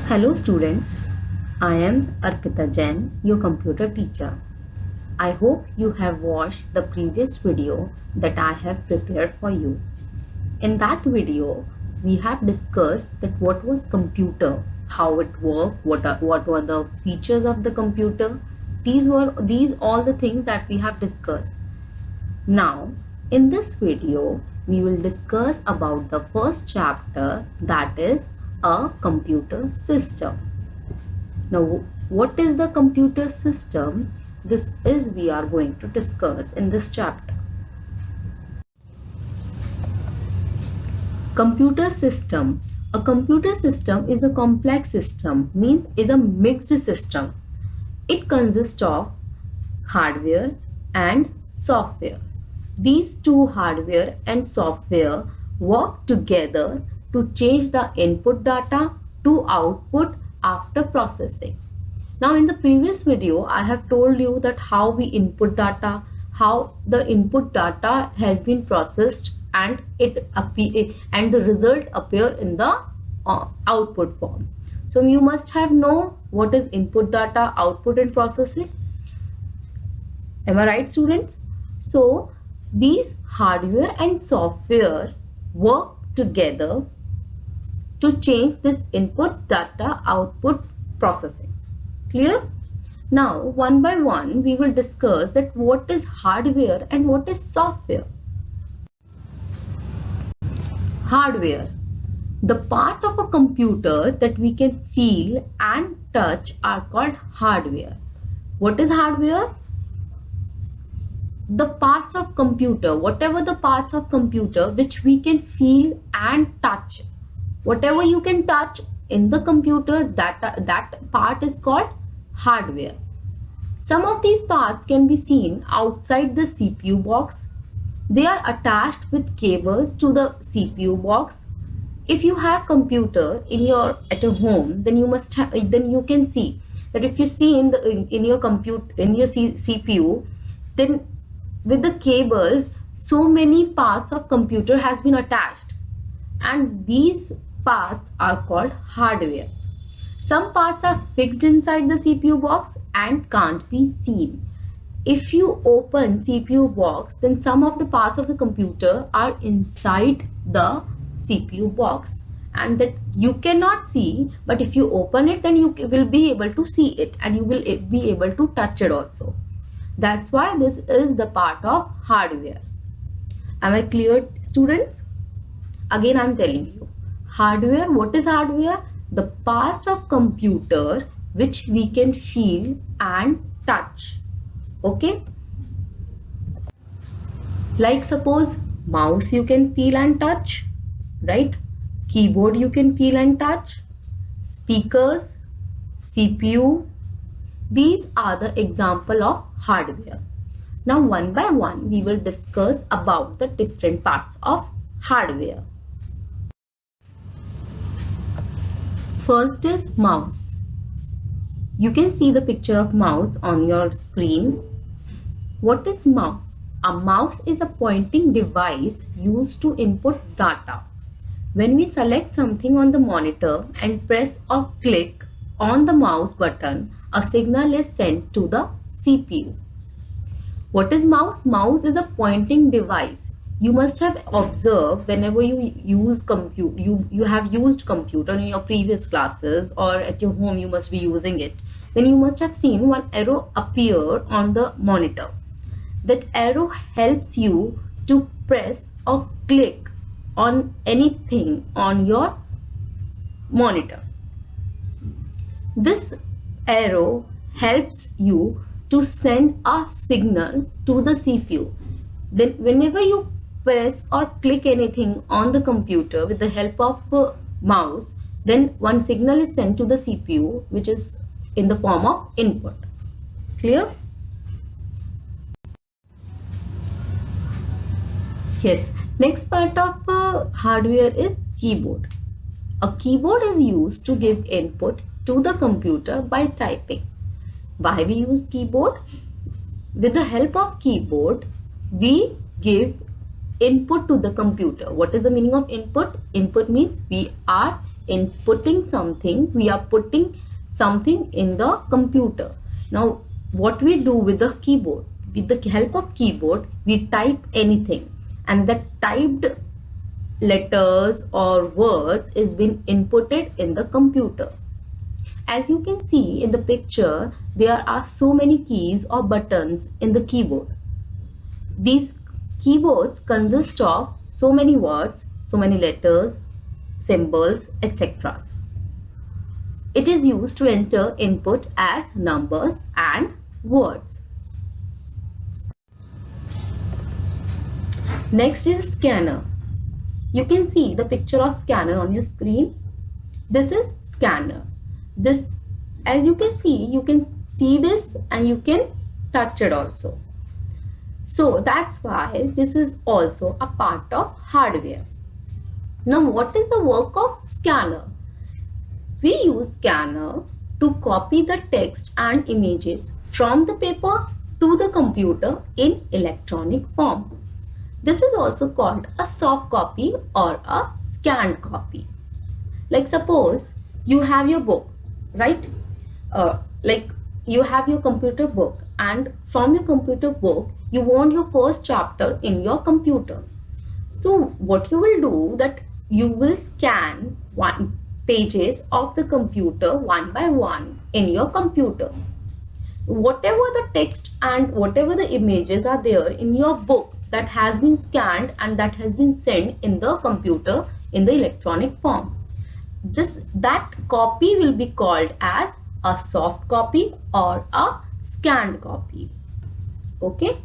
Hello students, I am Arpita Jain, your computer teacher. I hope you have watched the previous video that I have prepared for you. In that video, we have discussed that what was computer, how it worked, what were the features of the computer. These all the things that we have discussed. Now, in this video, we will discuss about the first chapter, that is a computer system. Now, what is the computer system? This is we are going to discuss in this chapter. Computer system. A computer system is a complex system, means is a mixed system. It consists of hardware and software. These two, hardware and software, work together to change the input data to output after processing. Now in the previous video, I have told you that how we input data, how the input data has been processed and the result appear in the output form. So you must have known what is input data, output and processing. Am I right, students? So these hardware and software work together to change this input data output processing. Clear? Now one by one we will discuss that what is hardware and what is software. Hardware. The part of a computer that we can feel and touch are called hardware. What is hardware? The parts of computer, whatever the parts of computer which we can feel and touch. Whatever you can touch in the computer, that part is called hardware. Some of these parts can be seen outside the CPU box. They are attached with cables to the CPU box. If you have computer at your home, then you can see that if you see in your CPU, then with the cables, so many parts of computer has been attached, and these parts are called hardware. Some parts are fixed inside the CPU box and can't be seen. If you open CPU box, then some of the parts of the computer are inside the CPU box and that you cannot see, but if you open it, then you will be able to see it and you will be able to touch it also. That's why this is the part of hardware. Am I clear, students? Again, I'm telling you. Hardware, what is hardware? The parts of computer which we can feel and touch. Okay? Like suppose mouse you can feel and touch, right? Keyboard you can feel and touch. Speakers, CPU. These are the example of hardware. Now one by one we will discuss about the different parts of hardware. First is mouse. You can see the picture of mouse on your screen. What is mouse? A mouse is a pointing device used to input data. When we select something on the monitor and press or click on the mouse button, a signal is sent to the CPU. What is mouse? Mouse is a pointing device. You must have observed whenever you use you have used computer in your previous classes or at your home you must be using it. Then you must have seen one arrow appear on the monitor. That arrow helps you to press or click on anything on your monitor. This arrow helps you to send a signal to the CPU. Then whenever you press or click anything on the computer with the help of a mouse, then one signal is sent to the CPU which is in the form of input. Clear? Yes. Next part of hardware is keyboard. A keyboard is used to give input to the computer by typing. Why we use keyboard? With the help of keyboard, we give input to the computer. What is the meaning of input? Input means we are inputting something, we are putting something in the computer. Now what we do with the keyboard, with the help of keyboard, we type anything, and the typed letters or words is being inputted in the computer. As you can see in the picture, there are so many keys or buttons in the keyboard. These keyboards consist of so many words, so many letters, symbols, etc. It is used to enter input as numbers and words. Next is scanner. You can see the picture of scanner on your screen. This is scanner. This, as you can see this and you can touch it also. So that's why this is also a part of hardware. Now what is the work of scanner? We use scanner to copy the text and images from the paper to the computer in electronic form. This is also called a soft copy or a scanned copy. Like suppose you have your book, right? Like you have your computer book, and from your computer book you want your first chapter in your computer. So what you will do, that you will scan one pages of the computer one by one in your computer. Whatever the text and whatever the images are there in your book, that has been scanned and that has been sent in the computer in the electronic form, that copy will be called as a soft copy or a scanned copy. Okay.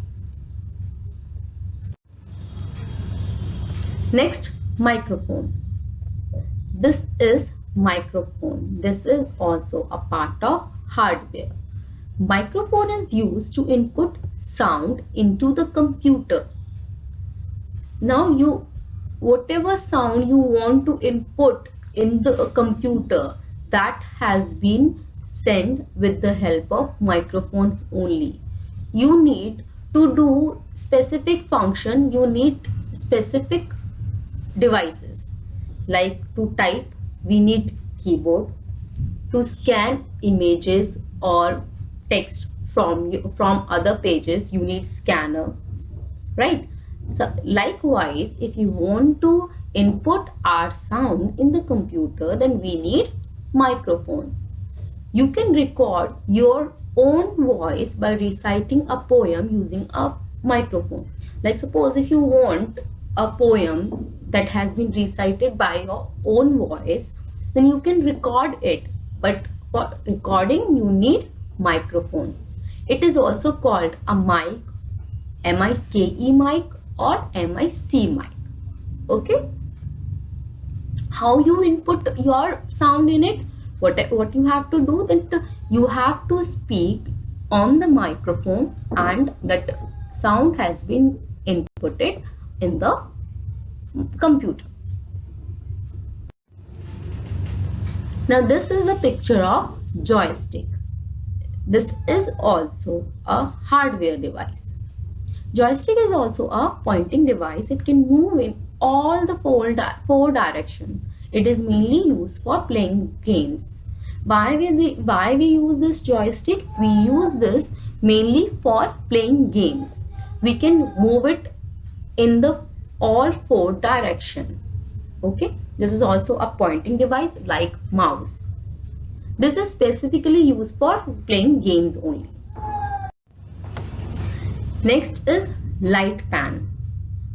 Next, microphone. This is microphone. This is also a part of hardware. Microphone is used to input sound into the computer. Now whatever sound you want to input in the computer, that has been sent with the help of microphone only. You need to do specific function, you need specific devices. Like to type, we need keyboard. To scan images or text from other pages, you need scanner, right? So likewise, if you want to input our sound in the computer, then we need microphone. You can record your own voice by reciting a poem using a microphone. Like suppose if you want a poem that has been recited by your own voice, then you can record it, but for recording you need microphone. It is also called a mic, M-I-K-E mic or M-I-C mic. Okay. How you input your sound in it? What you have to do, that you have to speak on the microphone and that sound has been inputted in the computer. Now this is the picture of joystick. This is also a hardware device. Joystick is also a pointing device. It can move in all the four directions. It is mainly used for playing games. Why we use this joystick? We use this mainly for playing games. We can move it in the all four directions. Okay, this is also a pointing device like mouse. This is specifically used for playing games only. Next is light pen.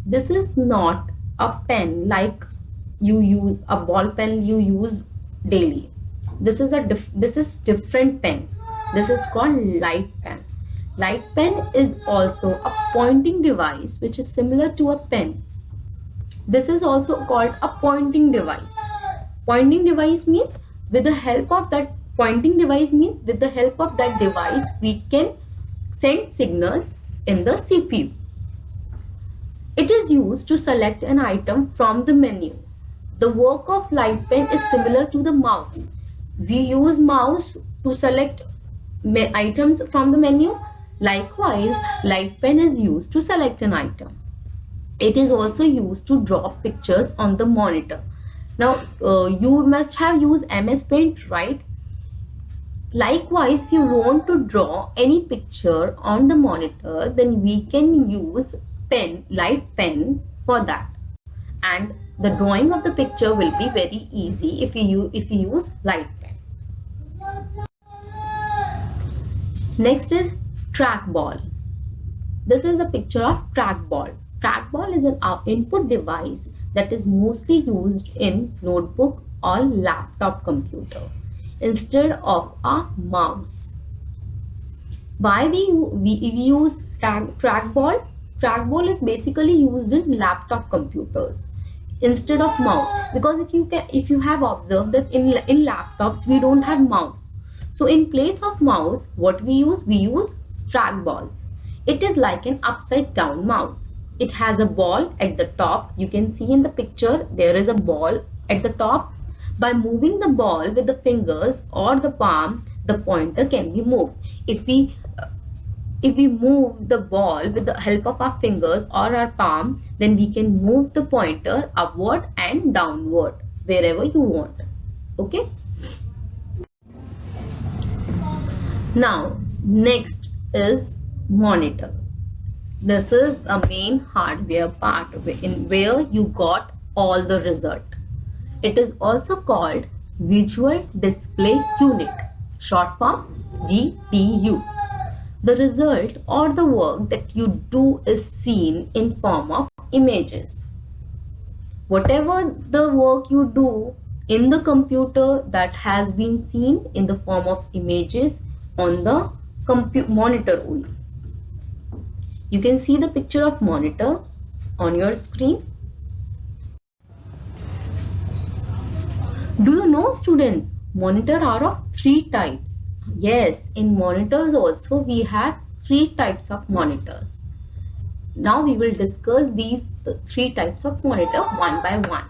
This is not a pen like you use a ball pen you use daily. This is different pen. This is called light pen. Light pen is also a pointing device which is similar to a pen. This is also called a pointing device. Pointing device means with the help of that device we can send signal in the CPU. It is used to select an item from the menu. The work of light pen is similar to the mouse. We use mouse to select items from the menu. Likewise, light pen is used to select an item. It is also used to draw pictures on the monitor. Now, you must have used MS Paint, right? Likewise, if you want to draw any picture on the monitor, then we can use light pen for that. And the drawing of the picture will be very easy if you use light pen. Next is trackball. This is the picture of trackball. Trackball is an input device that is mostly used in notebook or laptop computer instead of a mouse. Why we use trackball? Trackball is basically used in laptop computers instead of mouse, because if you have observed that in laptops we don't have mouse. So in place of mouse, what we use trackballs. It is like an upside down mouse. It has a ball at the top. You can see in the picture there is a ball at the top. By moving the ball with the fingers or the palm, the pointer can be moved. If we move the ball with the help of our fingers or our palm, then we can move the pointer upward and downward wherever you want. Okay. Now, next is monitor. This is a main hardware part where you got all the result. It is also called Visual Display Unit, short form VDU. The result or the work that you do is seen in form of images. Whatever the work you do in the computer, that has been seen in the form of images on the monitor only. You can see the picture of monitor on your screen. Do you know, students, monitor are of 3 types? Yes, in monitors also we have 3 types of monitors. Now we will discuss these 3 types of monitor one by one.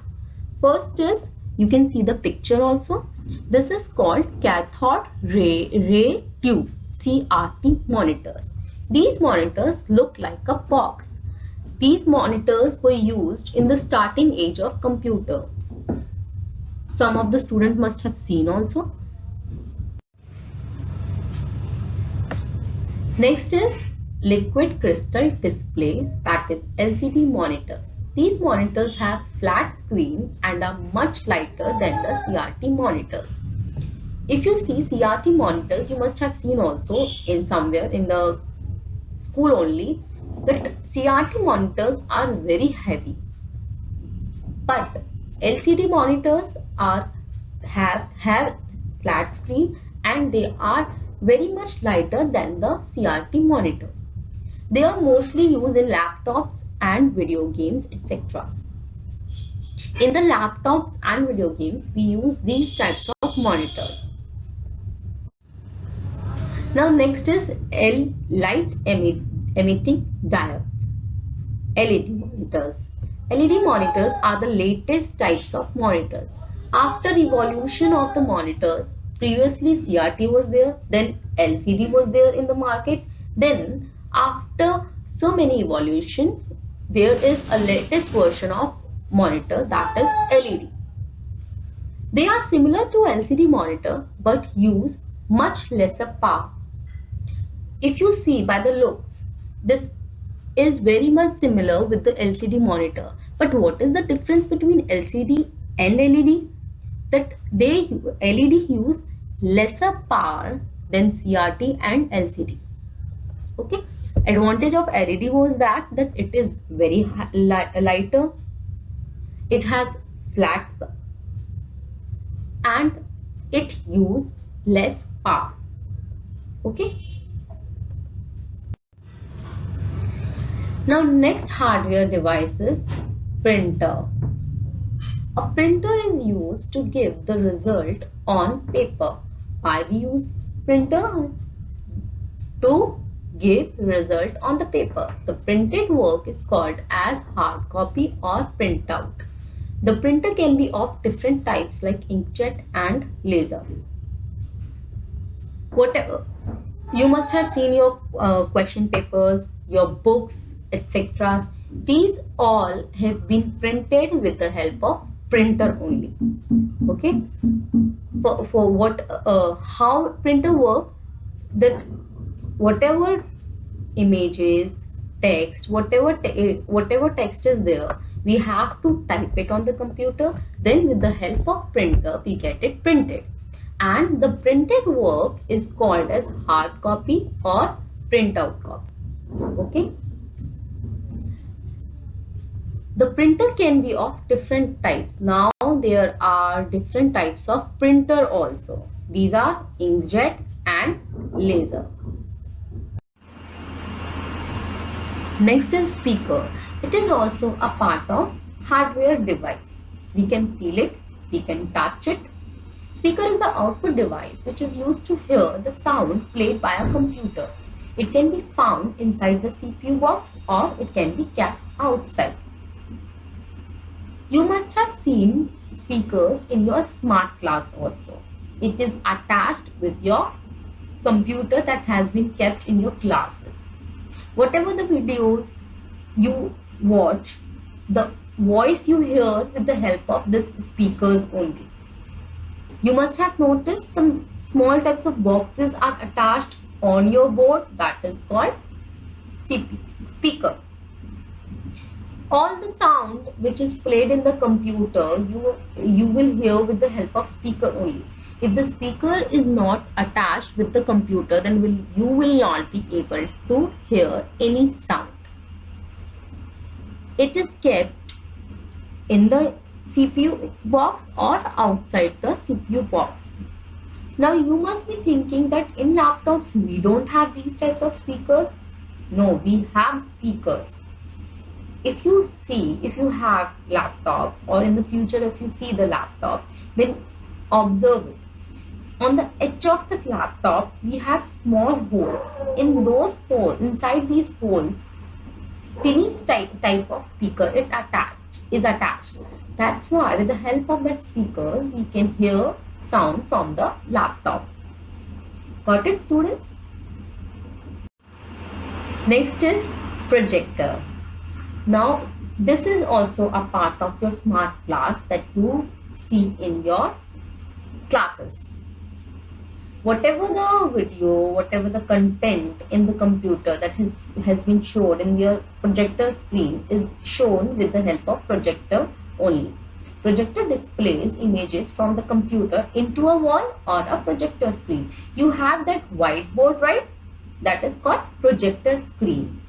First is, you can see the picture also. This is called cathode ray tube, CRT monitors. These monitors look like a box. These monitors were used in the starting age of computer. Some of the students must have seen also. Next is liquid crystal display, that is LCD monitors. These monitors have flat screen and are much lighter than the CRT monitors. If you see CRT monitors, you must have seen also in somewhere in the school only, that CRT monitors are very heavy. But LCD monitors have flat screen and they are very much lighter than the CRT monitor. They are mostly used in laptops and video games, etc. In the laptops and video games, we use these types of monitors. Now next is light emitting diodes, LED monitors. LED monitors are the latest types of monitors. After evolution of the monitors, previously CRT was there, then LCD was there in the market. Then after so many evolution, there is a latest version of monitor, that is LED. They are similar to LCD monitor but use much lesser power. If you see by the looks, this is very much similar with the LCD monitor. But what is the difference between LCD and LED? That LED use lesser power than CRT and LCD. Okay. Advantage of LED was that it is very lighter. It has flat and it use less power. Okay. Now next hardware device is printer. A printer is used to give the result on paper. Why we use printer? To give result on the paper. The printed work is called as hard copy or printout. The printer can be of different types like inkjet and laser. Whatever. You must have seen your question papers, your books, etc. These all have been printed with the help of printer only. Okay, for what how printer work, that whatever images, text, whatever text is there, we have to type it on the computer. Then with the help of printer we get it printed, and the printed work is called as hard copy or printout copy. Okay, the printer can be of different types. Now there are different types of printer also. These are inkjet and laser. Next is speaker. It is also a part of hardware device. We can feel it, we can touch it. Speaker is the output device which is used to hear the sound played by a computer. It can be found inside the CPU box or it can be kept outside. You must have seen speakers in your smart class also. It is attached with your computer that has been kept in your classes. Whatever the videos you watch, the voice you hear with the help of these speakers only. You must have noticed some small types of boxes are attached on your board, that is called speaker. All the sound which is played in the computer, you will hear with the help of speaker only. If the speaker is not attached with the computer, then you will not be able to hear any sound. It is kept in the CPU box or outside the CPU box. Now you must be thinking that in laptops we don't have these types of speakers. No, we have speakers. If you have laptop, or in the future if you see the laptop, then observe it. On the edge of the laptop we have small holes. In those holes, inside these holes, tiny type of speaker is attached. That's why with the help of that speakers we can hear sound from the laptop. Got it, students? Next is projector. Now this is also a part of your smart class that you see in your classes. Whatever the video, whatever the content in the computer that has been shown in your projector screen is shown with the help of projector only. Projector displays images from the computer into a wall or a projector screen. You have that whiteboard, right? That is called projector screen.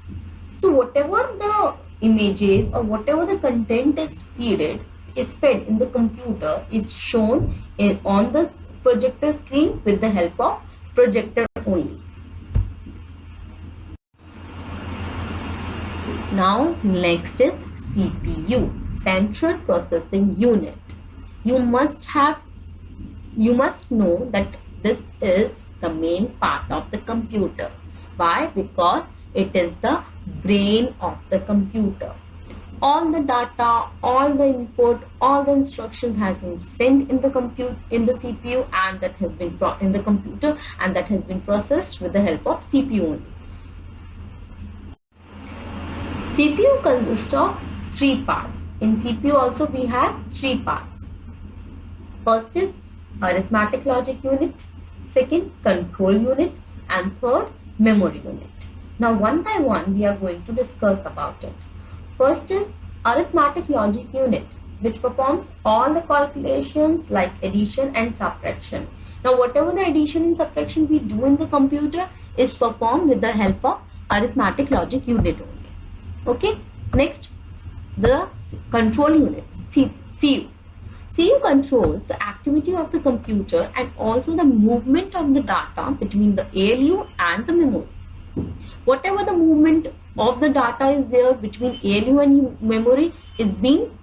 So whatever the images or whatever the content is fed in the computer is shown on the projector screen with the help of projector only. Now next is CPU, Central Processing Unit. You must know that this is the main part of the computer. Why? Because it is the brain of the computer. All the data, all the input, all the instructions has been sent in the CPU, and that has been in the computer, and that has been processed with the help of CPU only. CPU consists of 3 parts. In CPU also we have 3 parts. First is arithmetic logic unit, second control unit, and third memory unit. Now one by one we are going to discuss about it. First is arithmetic logic unit, which performs all the calculations like addition and subtraction. Now whatever the addition and subtraction we do in the computer is performed with the help of arithmetic logic unit only. Okay, next the control unit, CU. CU controls the activity of the computer and also the movement of the data between the ALU and the memory. Whatever the movement of the data is there between ALU and memory is being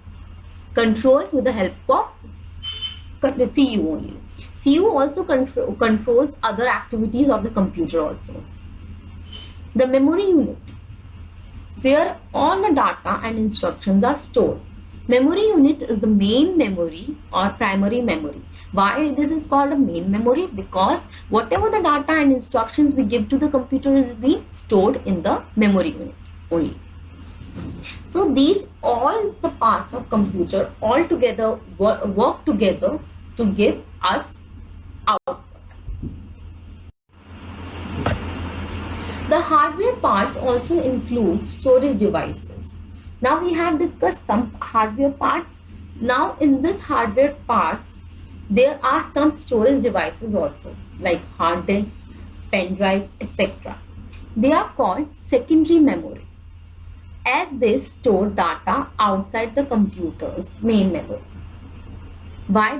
controlled with the help of the CU only. CU also controls other activities of the computer also. The memory unit, where all the data and instructions are stored. Memory unit is the main memory or primary memory. Why this is called a main memory? Because whatever the data and instructions we give to the computer is being stored in the memory unit only. So these all the parts of computer all together work together to give us output. The hardware parts also include storage devices. Now we have discussed some hardware parts. Now in this hardware parts, there are some storage devices also, like hard disks, pen drive, etc. They are called secondary memory, as they store data outside the computer's main memory. Why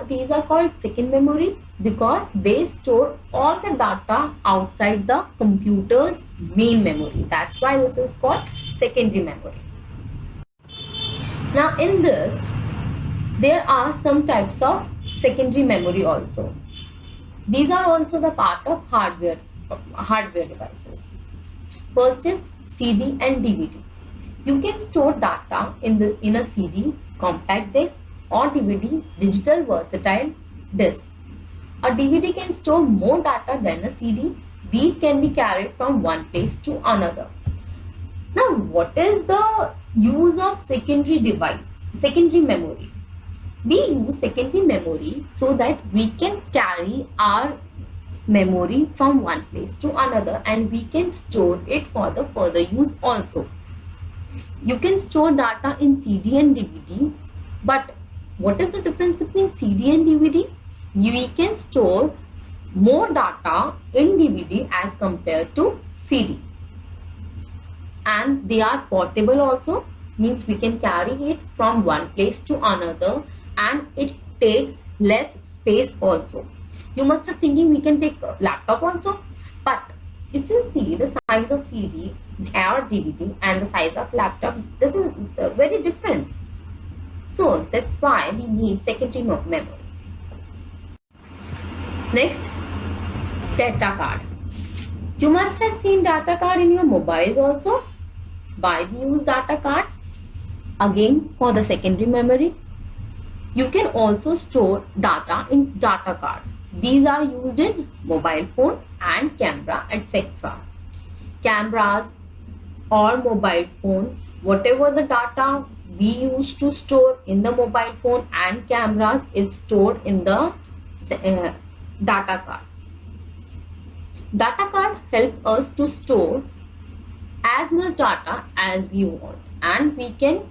these are called second memory? Because they store all the data outside the computer's main memory. That's why this is called secondary memory. Now in this, there are some types of secondary memory also. These are also the part of hardware devices. First is CD and DVD. You can store data in a CD, compact disc, or DVD, digital versatile disc. A DVD can store more data than a CD. These can be carried from one place to another. Now, what is the use of secondary memory? We use secondary memory so that we can carry our memory from one place to another, and we can store it for the further use also. You can store data in CD and DVD, but what is the difference between CD and DVD? We can store more data in DVD as compared to CD. And they are portable also, means we can carry it from one place to another, and it takes less space also. You must have thinking we can take a laptop also, but if you see the size of CD or DVD and the size of laptop, this is very different. So that's why we need secondary memory. Next, data card. You must have seen data card in your mobiles also. Why we use data card? Again, for the secondary memory. You can also store data in data card. These are used in mobile phone and camera, etc. Cameras or mobile phone, whatever the data we use to store in the mobile phone and cameras is stored in the data card. Data card help us to store as much data as we want, and we can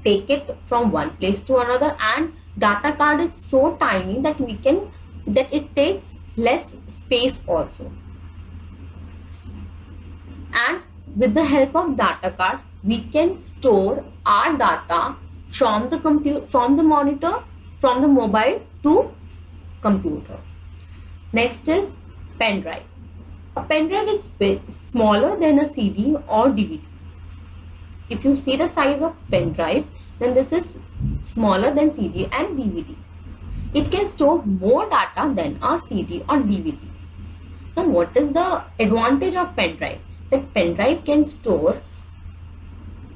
take it from one place to another, and data card is so tiny that it takes less space also. And with the help of data card, we can store our data from the computer, from the monitor, from the mobile to computer. Next is pen drive. A pen drive is smaller than a CD or DVD. If you see the size of pen drive, then this is smaller than CD and DVD. It can store more data than a CD or DVD. Now, what is the advantage of pen drive? That pen drive can store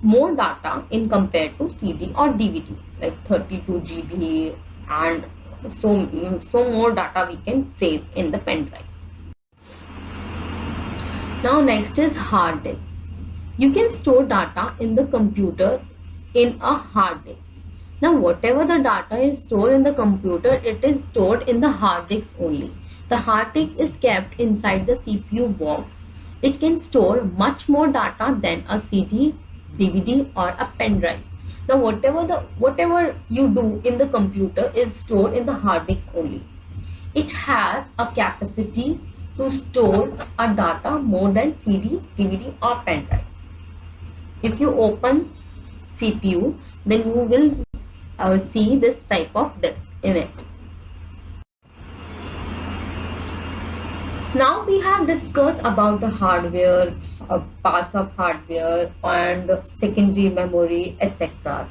more data in compared to CD or DVD, like 32 GB, and so more data we can save in the pen drives. Now next is hard disks. You can store data in the computer in a hard disk. Now whatever the data is stored in the computer, it is stored in the hard disk only. The hard disk is kept inside the CPU box. It can store much more data than a CD, DVD or a pen drive. Now whatever you do in the computer is stored in the hard disk only. It has a capacity to store a data more than CD, DVD or pen drive. If you open CPU, then you will see this type of disk in it. Now we have discussed about the hardware, parts of hardware and secondary memory, etc.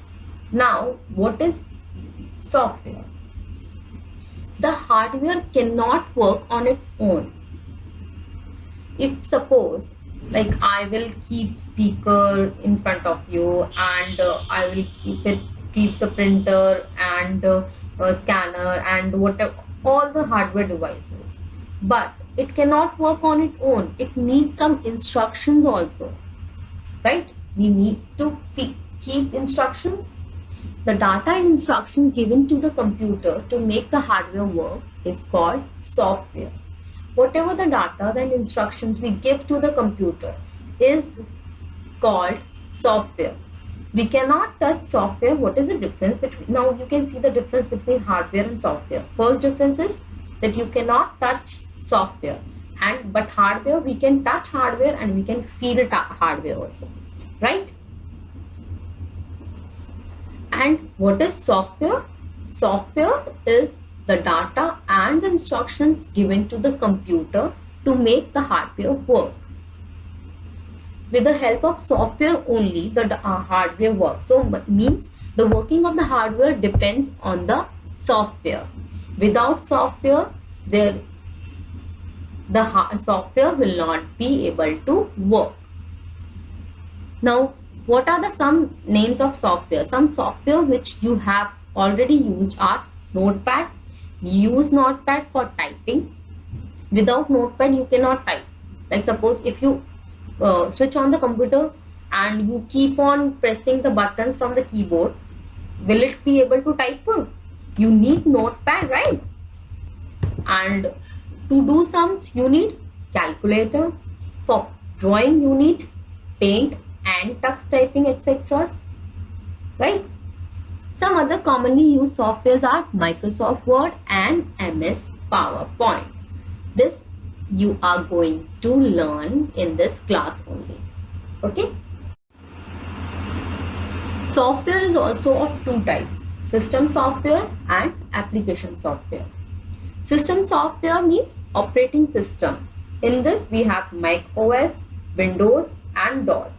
Now what is software? The hardware cannot work on its own. If suppose like I will keep speaker in front of you, and I will keep the printer and scanner and whatever, all the hardware devices, but it cannot work on its own. It needs some instructions also, right? we need to keep instructions. The data and instructions given to the computer to make the hardware work is called software. Whatever the data and instructions we give to the computer is called software. We cannot touch software. What is the difference between? Now you can see the difference between hardware and software. First difference is that you cannot touch software, but hardware, we can touch hardware and we can feel hardware also, right? And what is software? Software is the data and instructions given to the computer to make the hardware work. With the help of software only, the hardware works. So means the working of the hardware depends on the software. Without software, the software will not be able to work. Now, what are the some names of software? Some software which you have already used are Notepad. Use Notepad for typing. Without Notepad, you cannot type. Like suppose if you switch on the computer and you keep on pressing the buttons from the keyboard, will it be able to type? You need Notepad, right? And to do sums, you need calculator. For drawing, you need Paint and tux typing, etc. Right? Some other commonly used softwares are Microsoft Word and MS PowerPoint. This you are going to learn in this class only. Okay? Software is also of two types: system software and application software. System software means operating system. In this we have Mac OS, Windows and DOS.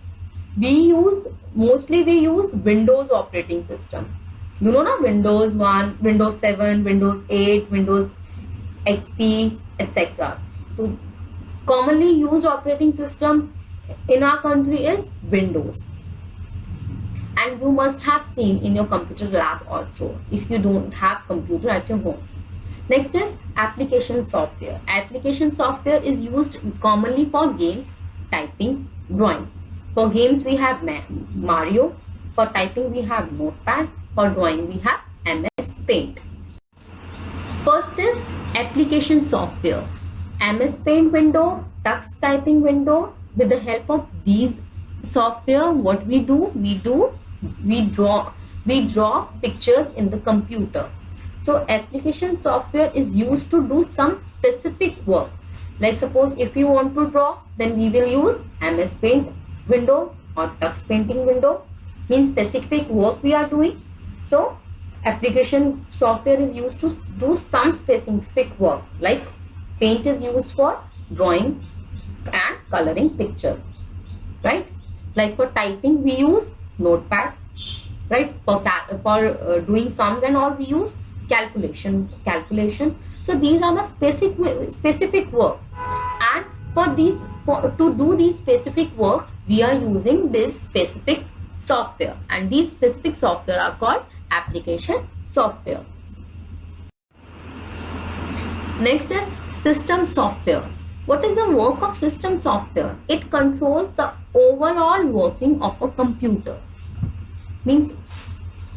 Mostly we use Windows operating system. You know na, Windows 1, Windows 7, Windows 8, Windows XP, etc. So commonly used operating system in our country is Windows. And you must have seen in your computer lab also if you don't have computer at your home. Next is application software. Application software is used commonly for games, typing, drawing. For games we have Mario. For typing we have Notepad. For drawing we have MS Paint. First is application software. MS Paint window, tux typing window. With the help of these software, what we do, we draw pictures in the computer. So application software is used to do some specific work. Like suppose if you want to draw, then we will use MS Paint window or tux painting window. Means specific work we are doing. So application software is used to do some specific work. Like Paint is used for drawing and coloring pictures, right? Like for typing we use Notepad, right? For doing sums and all we use calculation. So these are the specific work, and to do these specific work we are using this specific software, and these specific software are called application software. Next is system software. What is the work of system software? It controls the overall working of a computer. Means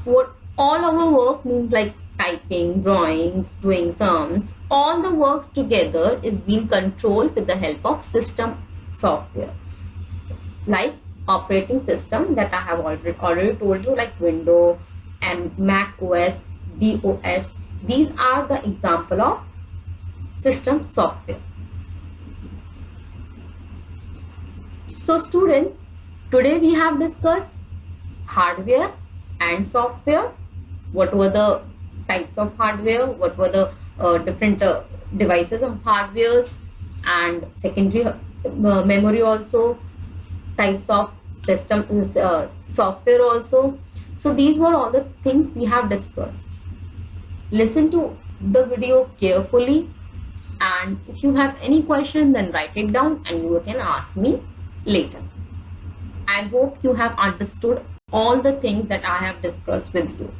what all our work means, like typing, drawings, doing sums, all the works together is being controlled with the help of system software. Like operating system that I have already told you, like Windows and Mac OS, DOS. These are the example of system software. So students, today we have discussed hardware and software. What were the types of hardware, what were the different devices of hardware, and secondary memory also, types of system software also. So these were all the things we have discussed. Listen to the video carefully, and if you have any question, then write it down and you can ask me later. I hope you have understood all the things that I have discussed with you.